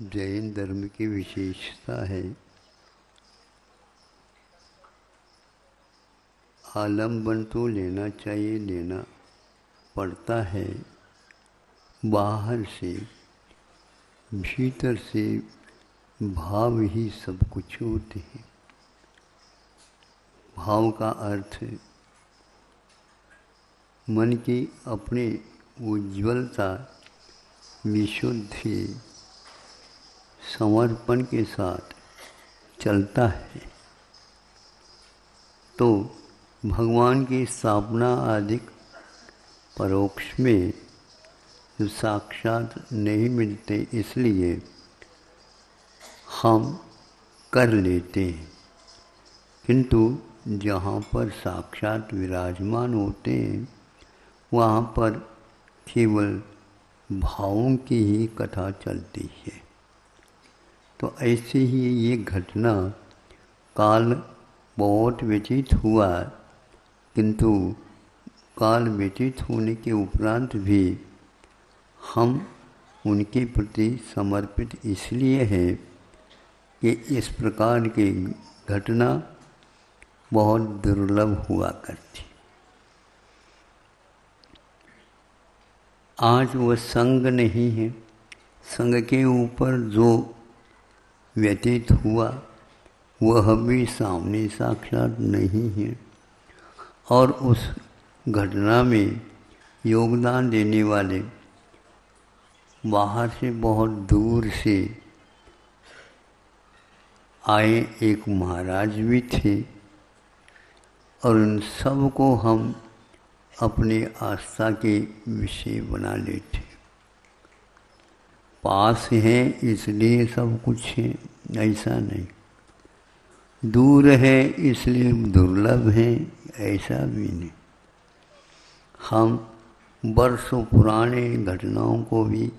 जैन धर्म की विशेषता है आलम्बन तो लेना चाहिए, लेना पड़ता है। बाहर से भीतर से भाव ही सब कुछ होते हैं। भाव का अर्थ मन की अपनी उज्ज्वलता, विशुद्धि, समर्पण के साथ चलता है तो भगवान की स्थापना आदि परोक्ष में साक्षात नहीं मिलते, इसलिए हम कर लेते हैं। किंतु जहाँ पर साक्षात विराजमान होते हैं वहाँ पर केवल भावों की ही कथा चलती है। तो ऐसे ही ये घटना काल बहुत व्यतीत हुआ, किंतु काल व्यतीत होने के उपरांत भी हम उनके प्रति समर्पित इसलिए हैं कि इस प्रकार की घटना बहुत दुर्लभ हुआ करती। आज वह संग नहीं है। संग के ऊपर जो व्यतीत हुआ वह भी सामने साक्षात नहीं है, और उस घटना में योगदान देने वाले बाहर से बहुत दूर से आए एक महाराज भी थे, और उन सब को हम अपने आस्था के विषय बना लेते। पास हैं इसलिए सब कुछ है, ऐसा नहीं। दूर है इसलिए दुर्लभ है, ऐसा भी नहीं। हम वर्षों पुराने घटनाओं को भी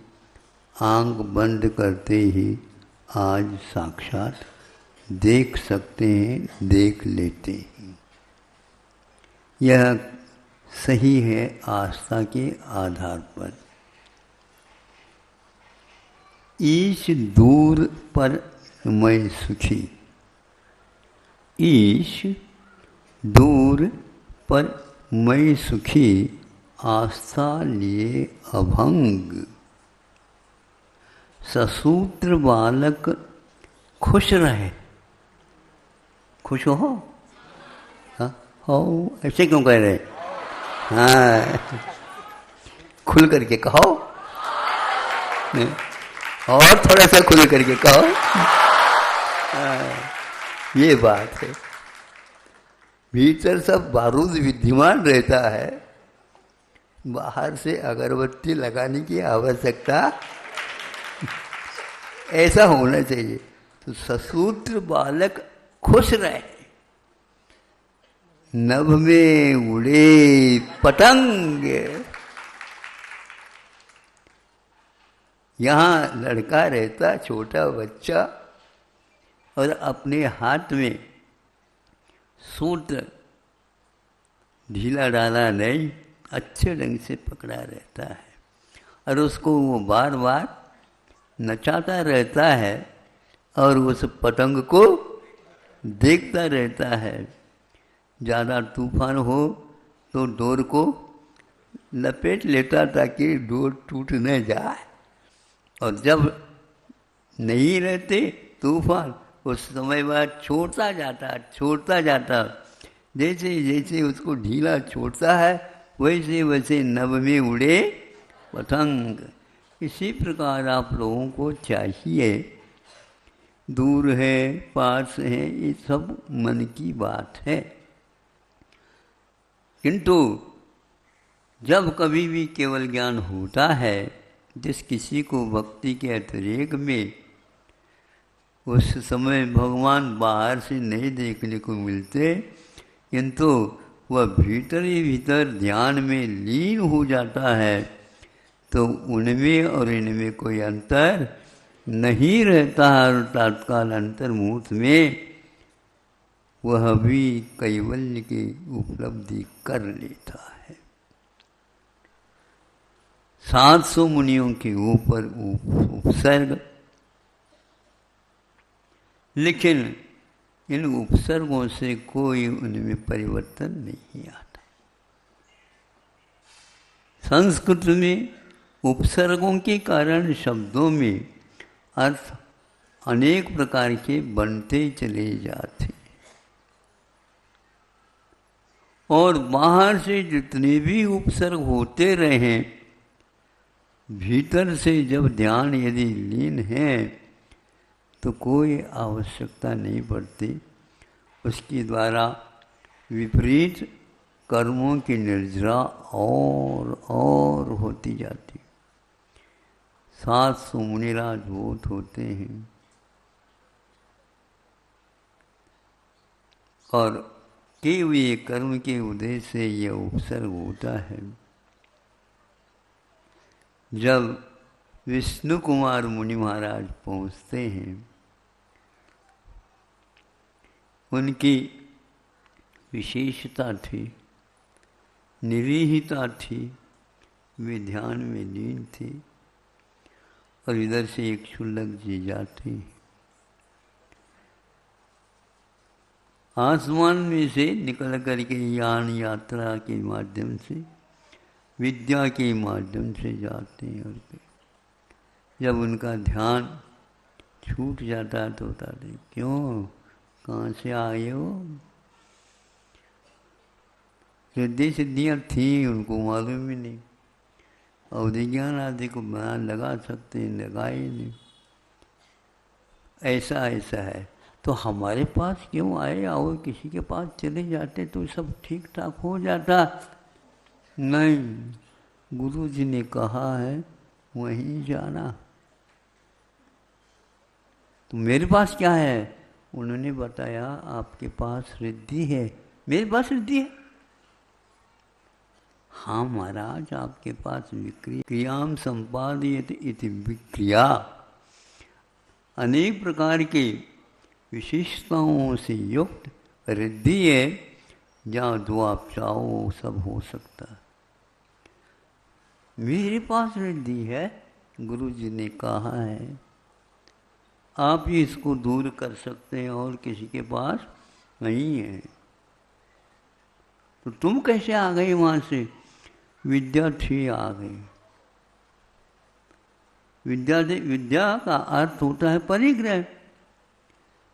आंख बंद करते ही आज साक्षात देख सकते हैं, देख लेते हैं। यह सही है आस्था के आधार पर। ईश दूर पर मैं सुखी, ईश दूर पर मैं सुखी, आस्था लिए अभंग। ससूत्र बालक खुश रहे। खुश हो? हाँ हो, ऐसे क्यों कह रहे? हाँ, खुल करके कहो, और थोड़ा सा खुल करके कहो। ये बात है। भीतर सब बारूद विद्यमान रहता है, बाहर से अगरबत्ती लगाने की आवश्यकता ऐसा होना चाहिए। तो ससूत्र बालक खुश रहे। नभ में उड़े पतंग। यहाँ लड़का रहता, छोटा बच्चा, और अपने हाथ में सूत्र ढीला डाला नहीं, अच्छे ढंग से पकड़ा रहता है, और उसको वो बार बार नचाता रहता है और उस पतंग को देखता रहता है। ज़्यादा तूफान हो तो डोर को लपेट लेता ताकि डोर टूट न जाए, और जब नहीं रहते तूफान उस समय बाद छोड़ता जाता। जैसे जैसे उसको ढीला छोड़ता है वैसे वैसे नभ में उड़े पतंग। इसी प्रकार आप लोगों को चाहिए, दूर है पास है ये सब मन की बात है, किंतु जब कभी भी केवल ज्ञान होता है, जिस किसी को भक्ति के अतिरेक में उस समय भगवान बाहर से नहीं देखने को मिलते, किंतु वह भीतर ही भीतर ध्यान में लीन हो जाता है, तो उनमें और इनमें कोई अंतर नहीं रहता है। और तत्काल अंतर्मुहूर्त में वह भी कैवल्य की उपलब्धि कर लेता है। 700 मुनियों के ऊपर उपसर्ग लेकिन इन उपसर्गों से कोई उनमें परिवर्तन नहीं आता। संस्कृत में उपसर्गों के कारण शब्दों में अर्थ अनेक प्रकार के बनते चले जाते, और बाहर से जितने भी उपसर्ग होते रहे, भीतर से जब ध्यान यदि लीन है तो कोई आवश्यकता नहीं पड़ती। उसके द्वारा विपरीत कर्मों की निर्जरा और होती जाती। 700 मुनिराज भूत होते हैं, और केवल ये कर्म के उदय से यह उपसर्ग होता है। जब विष्णु कुमार मुनि महाराज पहुँचते हैं, उनकी विशेषता थी, निरीहता थी, वे ध्यान में लीन थे, और इधर से एक क्षुल्लक जी जाते, आसमान में से निकल करके यान यात्रा के माध्यम से, विद्या के माध्यम से जाते हैं। और जब उनका ध्यान छूट जाता तो बताते, क्यों, कहाँ से आए हो? सिद्धि सिद्धियाँ थी, उनको मालूम ही नहीं। अवधि ज्ञान आदि को बना लगा सकते हैं, लगाए नहीं। ऐसा है तो हमारे पास क्यों आए? और किसी के पास चले जाते तो सब ठीक ठाक हो जाता। नहीं, गुरु जी ने कहा है वहीं जाना। तो मेरे पास क्या है? उन्होंने बताया आपके पास रिद्धि है। मेरे पास रिद्धि है? हाँ महाराज, आपके पास क्रियाम संपादित इति विक्रिया, अनेक प्रकार के विशेषताओं से युक्त रिद्धि है। जहाँ जो आप चाहो सब हो सकता है। मेरे पास रिद्धि है, गुरु जी ने कहा है, आप ही इसको दूर कर सकते हैं, और किसी के पास नहीं है। तो तुम कैसे आ गए वहाँ से? विद्यार्थी आ गए। विद्या का अर्थ होता है परिग्रह।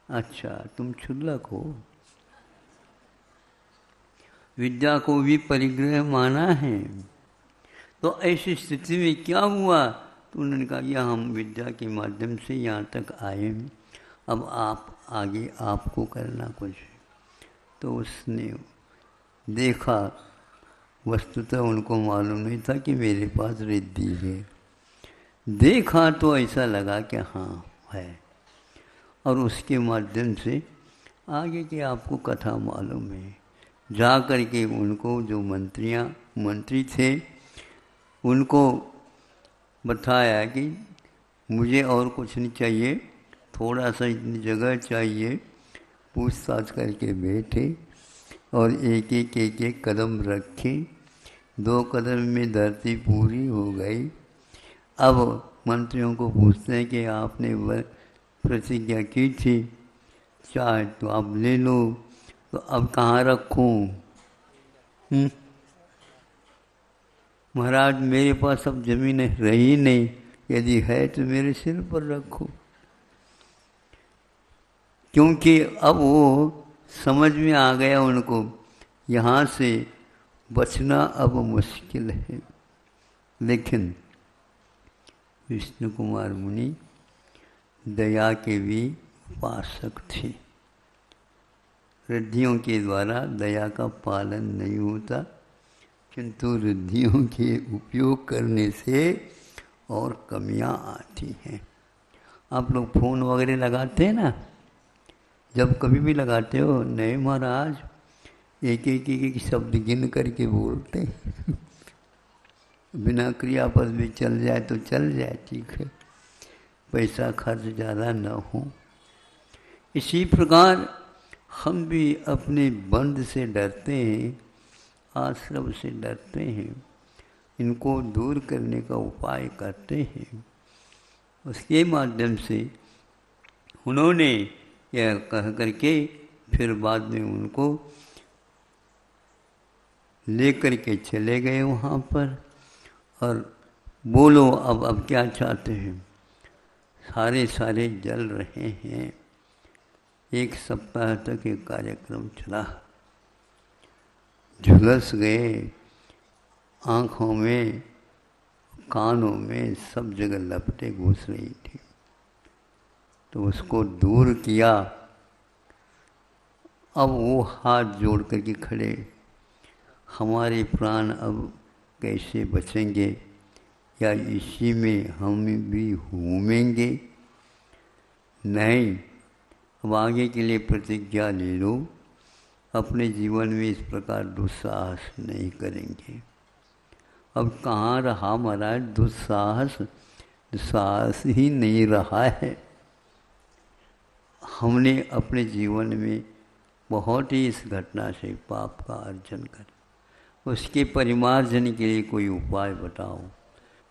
अच्छा, तुम क्षुल्लक हो, विद्या को भी परिग्रह माना है। तो ऐसी स्थिति में क्या हुआ? तो उन्होंने कहा कि हम विद्या के माध्यम से यहाँ तक आए हैं, अब आप आगे आपको करना कुछ। तो उसने देखा, वस्तुतः उनको मालूम नहीं था कि मेरे पास रिद्धि है। देखा तो ऐसा लगा कि हाँ है, और उसके माध्यम से आगे की आपको कथा मालूम है। जा कर के उनको जो मंत्री थे, उनको बताया कि मुझे और कुछ नहीं चाहिए, थोड़ा सा इतनी जगह चाहिए। पूछताछ करके बैठे और एक कदम रखे। 2 कदम में धरती पूरी हो गई। अब मंत्रियों को पूछते हैं कि आपने वह प्रतिज्ञा की थी, चाहे तो आप ले लो, तो अब कहाँ रखूं? महाराज, मेरे पास अब जमीन रही नहीं, यदि है तो मेरे सिर पर रखो। क्योंकि अब वो समझ में आ गया उनको, यहाँ से बचना अब मुश्किल है। लेकिन विष्णु कुमार मुनि दया के भी उपासक थे। रिद्धियों के द्वारा दया का पालन नहीं होता, किंतु रिद्धियों के उपयोग करने से और कमियां आती हैं। आप लोग फ़ोन वगैरह लगाते हैं ना, जब कभी भी लगाते हो, नहीं महाराज, एक शब्द गिन करके बोलते बिना क्रियापद भी चल जाए तो चल जाए, ठीक है, पैसा खर्च ज़्यादा न हो। इसी प्रकार हम भी अपने बंध से डरते हैं, आश्रम से डरते हैं, इनको दूर करने का उपाय करते हैं। उसके माध्यम से उन्होंने यह कह करके फिर बाद में उनको लेकर के चले गए वहाँ पर। और बोलो अब क्या चाहते हैं। सारे जल रहे हैं। 1 सप्ताह तक ये कार्यक्रम चला। झुलस गए, आँखों में कानों में सब जगह लपटें घुस रही थी। तो उसको दूर किया। अब वो हाथ जोड़ करके खड़े, हमारे प्राण अब कैसे बचेंगे, या इसी में हम भी घूमेंगे? नहीं, अब आगे के लिए प्रतिज्ञा ले लो, अपने जीवन में इस प्रकार दुस्साहस नहीं करेंगे। अब कहाँ रहा महाराज दुस्साहस? साहस ही नहीं रहा है। हमने अपने जीवन में बहुत ही इस घटना से पाप का अर्जन कर, उसके परिमार्जन के लिए कोई उपाय बताओ।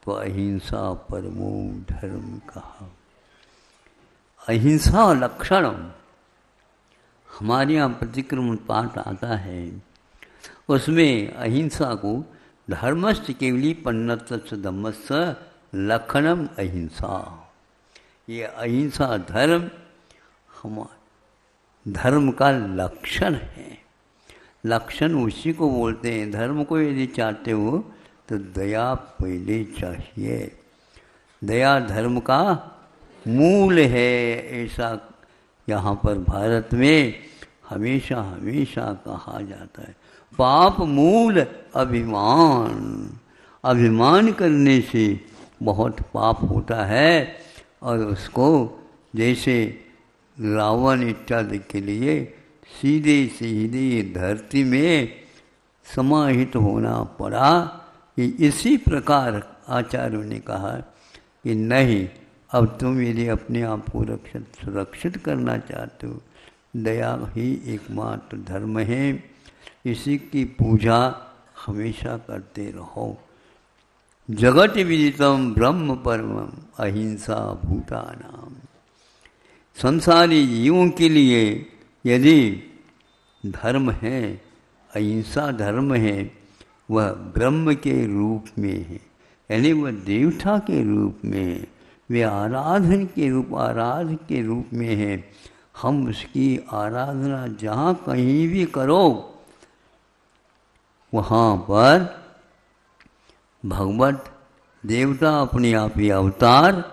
तो अहिंसा परमो धर्म कहा। अहिंसा लक्षण हमारे यहाँ प्रतिक्रमण पाठ आता है, उसमें अहिंसा को धर्मस्थ केवली पन्नतस्स धम्मस्स लक्षणम अहिंसा। ये अहिंसा धर्म धर्म का लक्षण है। लक्षण उसी को बोलते हैं। धर्म को यदि चाहते हो तो दया पहले चाहिए। दया धर्म का मूल है, ऐसा यहाँ पर भारत में हमेशा हमेशा कहा जाता है। पाप मूल अभिमान, अभिमान करने से बहुत पाप होता है। और उसको जैसे रावण इत्यादि के लिए सीधे सीधे धरती में समाहित होना पड़ा। कि इसी प्रकार आचार्यों ने कहा कि नहीं, अब तुम यदि अपने आप को सुरक्षित करना चाहते हो, दया ही एकमात्र धर्म है, इसी की पूजा हमेशा करते रहो। जगत विदितम ब्रह्म परमम अहिंसा भूतानाम। संसारी जीवों के लिए यदि धर्म है, अहिंसा धर्म है, वह ब्रह्म के रूप में है, यानी वह देवता के रूप में है, वे आराधन के रूप में है। हम उसकी आराधना जहाँ कहीं भी करो, वहाँ पर भगवत देवता अपने आप ही अवतार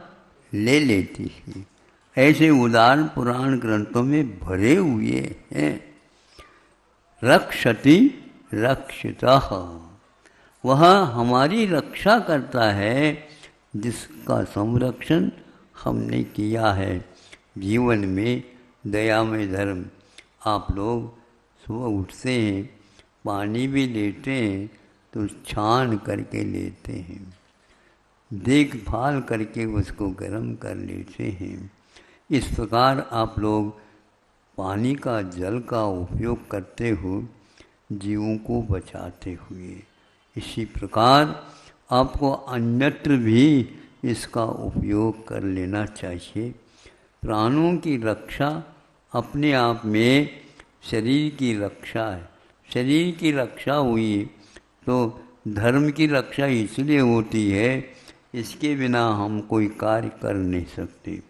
ले लेती है। ऐसे उदाहरण पुराण ग्रंथों में भरे हुए हैं। रक्षति रक्षितः, वह हमारी रक्षा करता है जिसका संरक्षण हमने किया है। जीवन में दयामय धर्म, आप लोग सुबह उठते हैं, पानी भी लेते हैं तो छान करके लेते हैं, देखभाल करके उसको गर्म कर लेते हैं। इस प्रकार आप लोग पानी का, जल का उपयोग करते हो जीवों को बचाते हुए। इसी प्रकार आपको अन्यत्र भी इसका उपयोग कर लेना चाहिए। प्राणों की रक्षा अपने आप में शरीर की रक्षा है। शरीर की रक्षा हुई तो धर्म की रक्षा इसलिए होती है, इसके बिना हम कोई कार्य कर नहीं सकते।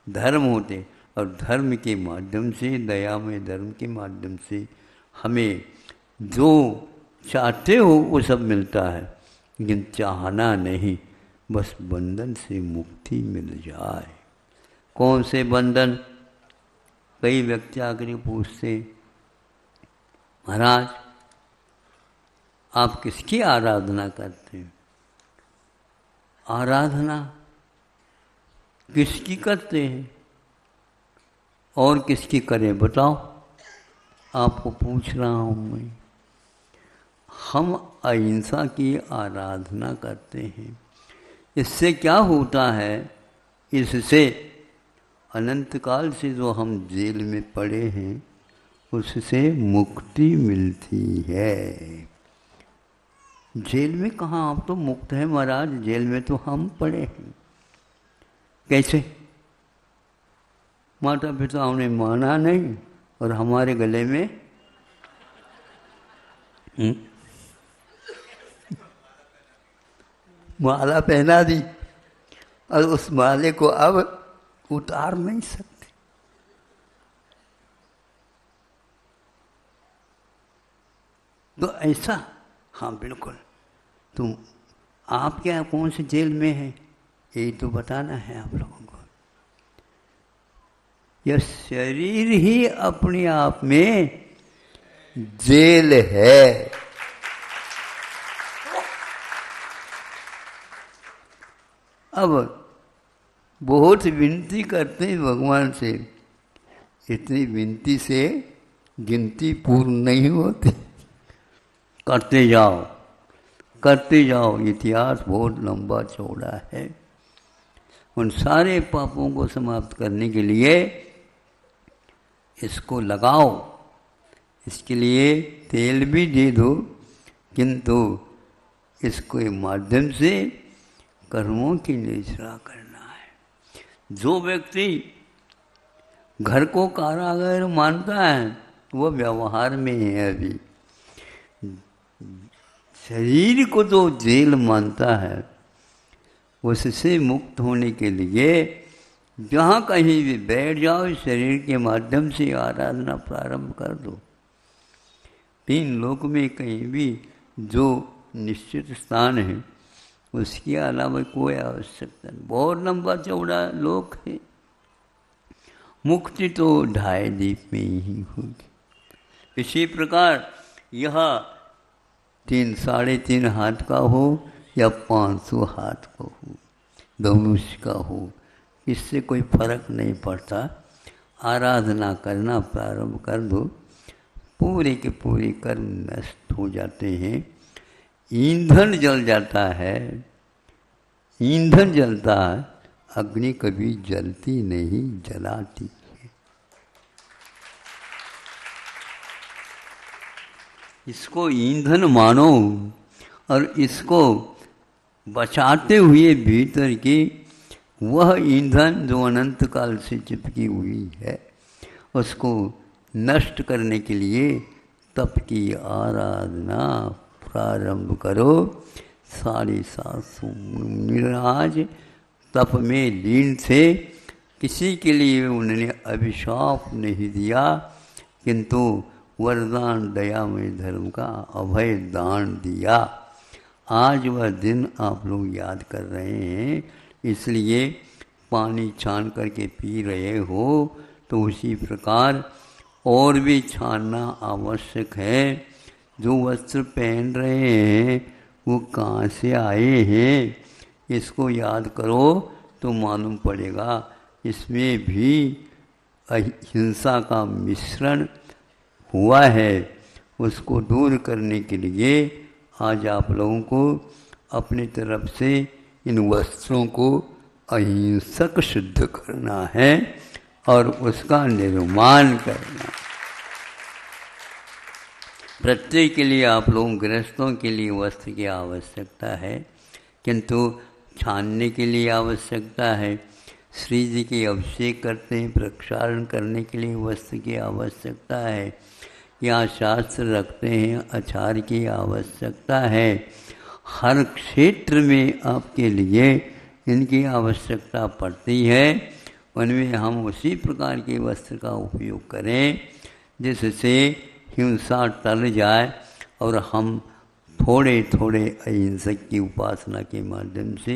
धर्म होते, और धर्म के माध्यम से, दया में धर्म के माध्यम से हमें जो चाहते हो वो सब मिलता है। लेकिन चाहना नहीं, बस बंधन से मुक्ति मिल जाए। कौन से बंधन? कई व्यक्ति आकर पूछते, महाराज आप किसकी आराधना करते हैं? आराधना किसकी करते हैं और किसकी करें बताओ? आपको पूछ रहा हूँ मैं। हम अहिंसा की आराधना करते हैं। इससे क्या होता है? इससे अनंत काल से जो हम जेल में पड़े हैं उससे मुक्ति मिलती है। जेल में कहाँ आप तो मुक्त हैं महाराज, जेल में तो हम पड़े हैं। कैसे? माता पिताओं ने माना नहीं और हमारे गले में माला पहना दी और उस माले को अब उतार नहीं सकते। तो ऐसा, हाँ बिल्कुल। तुम आप क्या कौन से जेल में है ये तो बताना है आप लोगों को। यह शरीर ही अपने आप में जेल है। अब बहुत विनती करते हैं भगवान से, इतनी विनती से गिनती पूर्ण नहीं होती। करते जाओ करते जाओ, इतिहास बहुत लंबा चौड़ा है। उन सारे पापों को समाप्त करने के लिए इसको लगाओ, इसके लिए तेल भी दे दो, किंतु इसके माध्यम से कर्मों की निश्रा करना है। जो व्यक्ति घर को कारागार मानता है वो व्यवहार में है, अभी शरीर को जो जेल मानता है उससे मुक्त होने के लिए जहाँ कहीं भी बैठ जाओ, शरीर के माध्यम से आराधना प्रारंभ कर दो। तीन लोक में कहीं भी जो निश्चित स्थान है उसके अलावा कोई आवश्यकता नहीं। बहुत लंबा चौड़ा लोक है। मुक्ति तो ढाई दीप में ही होगी। इसी प्रकार यह 3 साढ़े 3 हाथ का हो या 500 हाथ का हो, धनुष का हो, इससे कोई फर्क नहीं पड़ता। आराधना करना प्रारंभ कर दो, पूरे के पूरे कर्म नष्ट हो जाते हैं। ईंधन जल जाता है, ईंधन जलता है, अग्नि कभी जलती नहीं, जलाती है। इसको ईंधन मानो और इसको बचाते हुए भीतर की वह ईंधन जो अनंत काल से चिपकी हुई है उसको नष्ट करने के लिए तप की आराधना प्रारंभ करो। 750 मुनिराज तप में लीन थे, किसी के लिए उन्होंने अभिशाप नहीं दिया, किंतु वरदान दयामय धर्म का अभय दान दिया। आज वह दिन आप लोग याद कर रहे हैं, इसलिए पानी छान करके पी रहे हो, तो उसी प्रकार और भी छानना आवश्यक है। जो वस्त्र पहन रहे हैं वो कहाँ से आए हैं, इसको याद करो तो मालूम पड़ेगा। इसमें भी अहिंसा का मिश्रण हुआ है। उसको दूर करने के लिए आज आप लोगों को अपनी तरफ से इन वस्त्रों को अहिंसक सिद्ध करना है और उसका निर्माण करना। प्रत्येक के लिए आप लोगों गृहस्थों के लिए वस्त्र की आवश्यकता है, किंतु छानने के लिए आवश्यकता है। श्री जी की अभिषेक करते हैं, प्रक्षालन करने के लिए वस्त्र की आवश्यकता है। यहाँ शास्त्र रखते हैं, आचार की आवश्यकता है। हर क्षेत्र में आपके लिए इनकी आवश्यकता पड़ती है। उनमें हम उसी प्रकार के वस्त्र का उपयोग करें जिससे हिंसा टल जाए और हम थोड़े थोड़े अहिंसक की उपासना के माध्यम से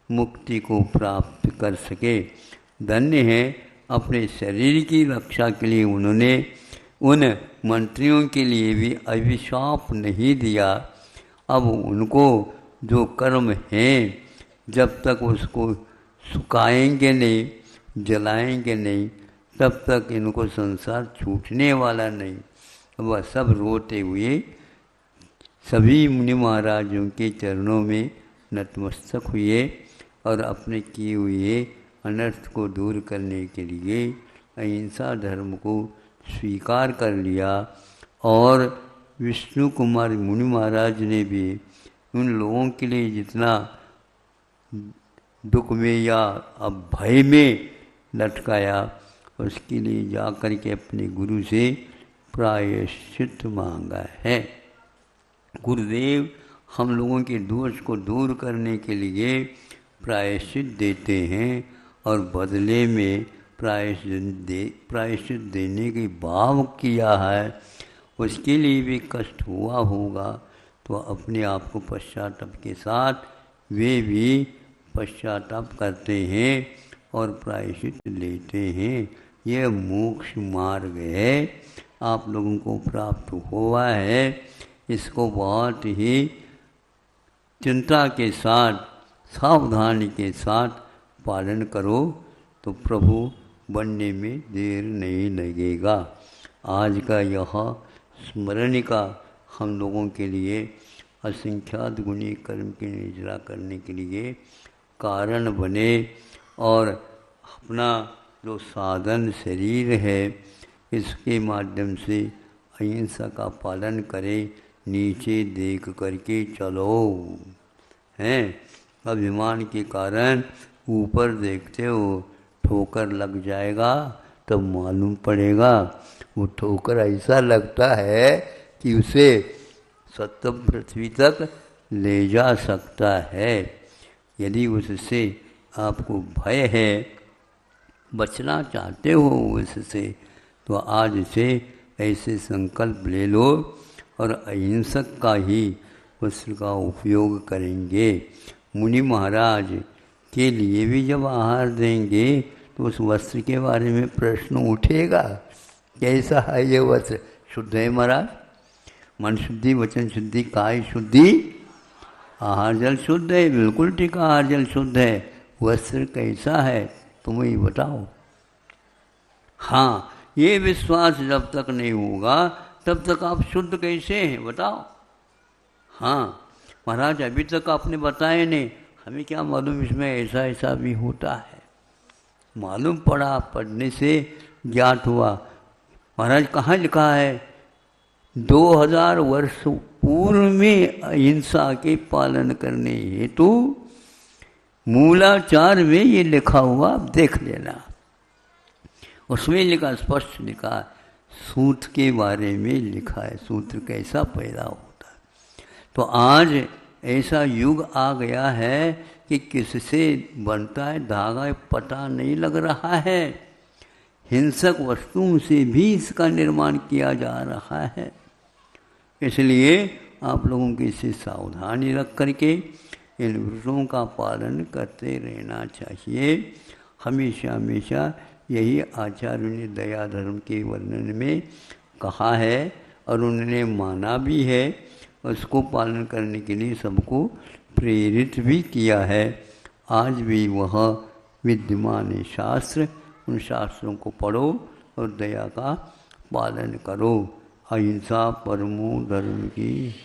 मुक्ति को प्राप्त कर सके। धन्य है, अपने शरीर की रक्षा के लिए उन्होंने उन मंत्रियों के लिए भी अभिशाप नहीं दिया। अब उनको जो कर्म हैं, जब तक उसको सुखाएंगे नहीं, जलाएंगे नहीं, तब तक इनको संसार छूटने वाला नहीं। वह सब रोते हुए सभी मुनि महाराजों के चरणों में नतमस्तक हुए और अपने किए हुए अनर्थ को दूर करने के लिए अहिंसा धर्म को स्वीकार कर लिया। और विष्णु कुमार मुनि महाराज ने भी उन लोगों के लिए जितना दुख में या अब भय में लटकाया, उसके लिए जा कर के अपने गुरु से प्रायश्चित मांगा है। गुरुदेव हम लोगों के दोष को दूर करने के लिए प्रायश्चित देते हैं और बदले में प्रायश्चित देने के भाव किया है, उसके लिए भी कष्ट हुआ होगा, तो अपने आप को पश्चाताप के साथ वे भी पश्चाताप करते हैं और प्रायश्चित लेते हैं। यह मोक्ष मार्ग है, आप लोगों को प्राप्त हुआ है। इसको बहुत ही चिंता के साथ, सावधानी के साथ पालन करो तो प्रभु बनने में देर नहीं लगेगा। आज का यह स्मरणिका हम लोगों के लिए असंख्यात गुणी कर्म की निर्जरा करने के लिए कारण बने और अपना जो साधन शरीर है इसके माध्यम से अहिंसा का पालन करें। नीचे देख करके चलो, हैं अभिमान के कारण ऊपर देखते हो, ठोकर लग जाएगा तब मालूम पड़ेगा। वो ठोकर ऐसा लगता है कि उसे सप्तम पृथ्वी तक ले जा सकता है। यदि उससे आपको भय है, बचना चाहते हो उससे, तो आज से ऐसे संकल्प ले लो और अहिंसक का ही वस्त्र का उपयोग करेंगे। मुनि महाराज के लिए भी जब आहार देंगे तो उस वस्त्र के बारे में प्रश्न उठेगा, कैसा है ये वस्त्र? शुद्ध है महाराज? मन शुद्धि, वचन शुद्धि, काय शुद्धि, आहार जल शुद्ध है, बिल्कुल ठीक आहार जल शुद्ध है, वस्त्र कैसा है तुम ही बताओ। हाँ, ये विश्वास जब तक नहीं होगा तब तक आप शुद्ध कैसे हैं बताओ। हाँ महाराज अभी तक आपने बताया नहीं, हमें क्या मालूम इसमें ऐसा ऐसा भी होता है। मालूम पड़ा, पढ़ने से ज्ञात हुआ। महाराज कहाँ लिखा है? 2000 वर्ष पूर्व में अहिंसा के पालन करने हेतु मूलाचार में ये लिखा हुआ, आप देख लेना। उसमें लिखा, स्पष्ट लिखा, सूत्र के बारे में लिखा है, सूत्र कैसा पैदा होता है। तो आज ऐसा युग आ गया है कि किससे बनता है धागा पता नहीं लग रहा है। हिंसक वस्तुओं से भी इसका निर्माण किया जा रहा है। इसलिए आप लोगों की इससे सावधानी रख करके इन व्रतों का पालन करते रहना चाहिए। हमेशा हमेशा यही आचार्य ने दया धर्म के वर्णन में कहा है और उन्होंने माना भी है, उसको पालन करने के लिए सबको प्रेरित भी किया है। आज भी वह विद्यमान शास्त्र, उन शास्त्रों को पढ़ो और दया का पालन करो। अहिंसा परमो धर्म की